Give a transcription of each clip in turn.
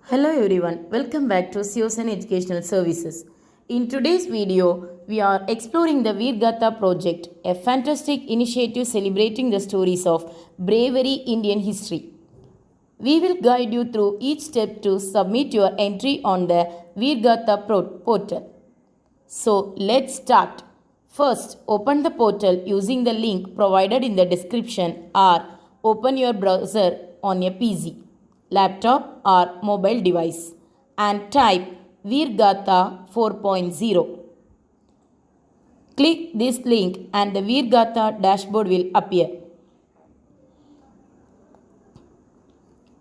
Hello everyone, welcome back to Siosan Educational Services. In today's video, we are exploring the Veer Gatha project, a fantastic initiative celebrating the stories of bravery Indian history. We will guide you through each step to submit your entry on the Veer Gatha portal. So let's start. First, open the portal using the link provided in the description or open your browser on a PC, laptop or mobile device and type Veer Gatha 4.0. Click this link and the Veer Gatha dashboard will appear.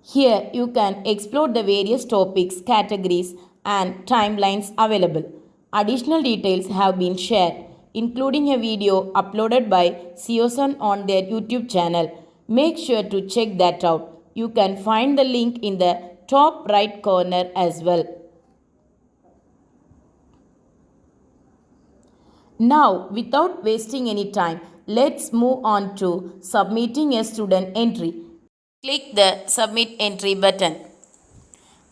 Here you can explore the various topics, categories and timelines available. Additional details have been shared, including a video uploaded by Siosan on their YouTube channel. Make sure to check that out. You can find the link in the top right corner as well. Now, without wasting any time, let's move on to submitting a student entry. Click the Submit Entry button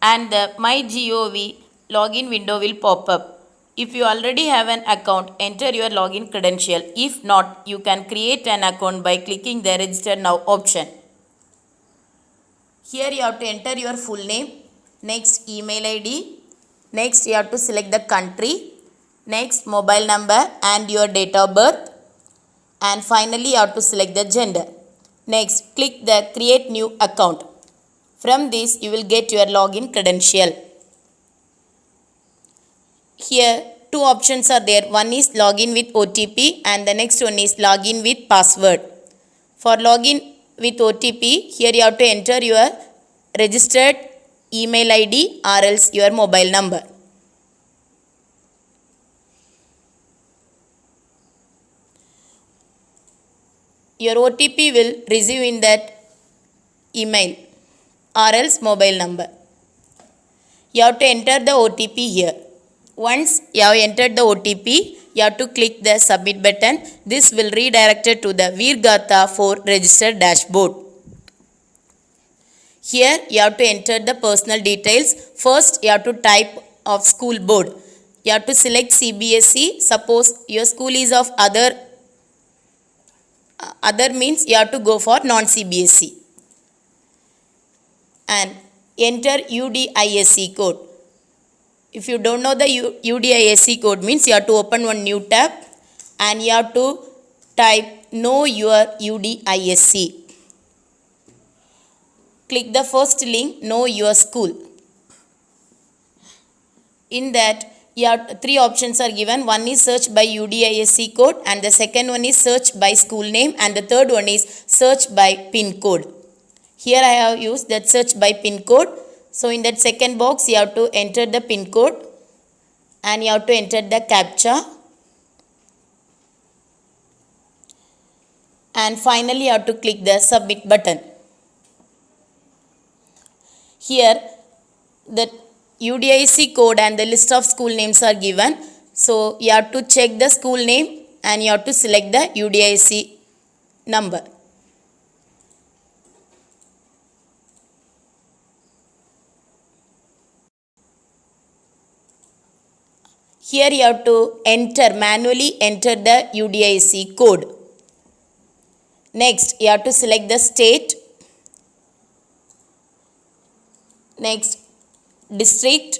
and the MyGov login window will pop up. If you already have an account, enter your login credential. If not, you can create an account by clicking the Register Now option. Here you have to enter your full name, next email ID, next you have to select the country, next mobile number and your date of birth, and finally you have to select the gender. Next, click the Create New Account. From this, you will get your login credential. Here, two options are there. One is login with OTP and the next one is login with password. For login with OTP, here you have to enter your registered email ID or else your mobile number. Your OTP will receive in that email or else mobile number. You have to enter the OTP here. Once you have entered the OTP, you have to click the submit button. This will redirect it to the Veer Gatha 4 register dashboard. Here you have to enter the personal details. First you have to type of school board. You have to select CBSE. Suppose your school is of other means you have to go for non-CBSE. And enter UDISC code. If you don't know the UDISC code means you have to open one new tab and you have to type know your UDISC. Click the first link, know your school. In that you have three options are given. One is search by UDISC code and the second one is search by school name and the third one is search by pin code. Here I have used that search by pin code. So in that second box you have to enter the pin code and you have to enter the CAPTCHA. And finally you have to click the submit button. Here the UDIC code and the list of school names are given. So you have to check the school name and you have to select the UDIC number. Here you have to manually enter the UDIC code. Next, you have to select the state. Next, district.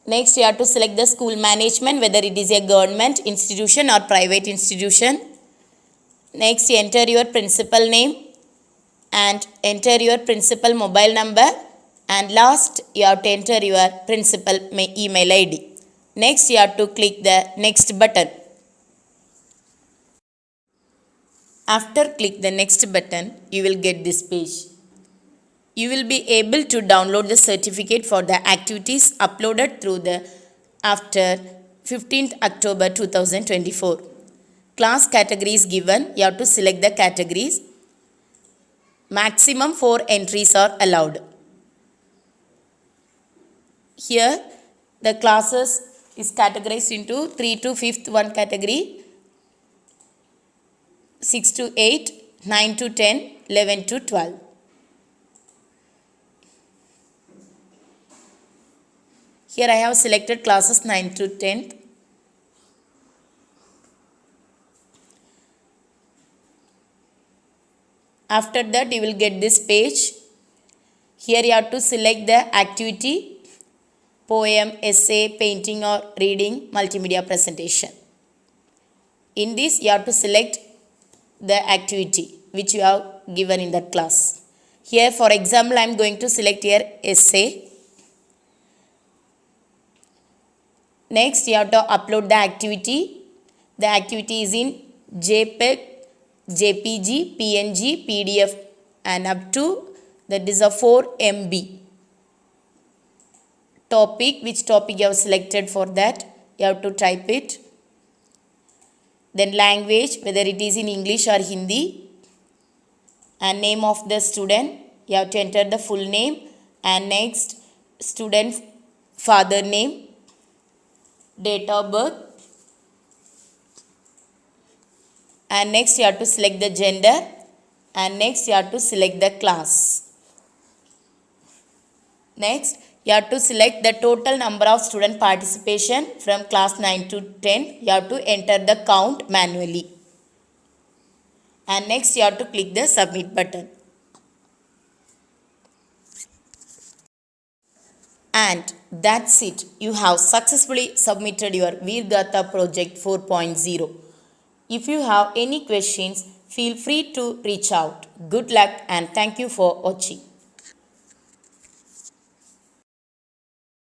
Next, you have to select the school management, whether it is a government institution or private institution. Next, you enter your principal name and enter your principal mobile number. And last, you have to enter your principal email ID. Next, you have to click the next button. After click the next button, you will get this page. You will be able to download the certificate for the activities uploaded through the after 15th October 2024. Class categories given. You have to select the categories. Maximum 4 entries are allowed. Here the classes is categorized into 3 to 5th one category, 6 to 8, 9 to 10, 11 to 12. Here I have selected classes 9th to 10th. After that you will get this page. Here you have to select the activity, poem, essay, painting or reading, multimedia presentation. In this you have to select the activity which you have given in that class. Here for example I am going to select here essay. Next you have to upload the activity. The activity is in JPEG, JPG, PNG, PDF and up to that is a 4 MB. Topic, which topic you have selected for that, you have to type it. Then language, whether it is in English or Hindi. And name of the student, you have to enter the full name. And next, student father name, date of birth. And next you have to select the gender. And next you have to select the class. Next, you have to select the total number of student participation from class 9 to 10. You have to enter the count manually. And next, you have to click the submit button. And that's it. You have successfully submitted your Veer Gatha project 4.0. If you have any questions, feel free to reach out. Good luck and thank you for watching.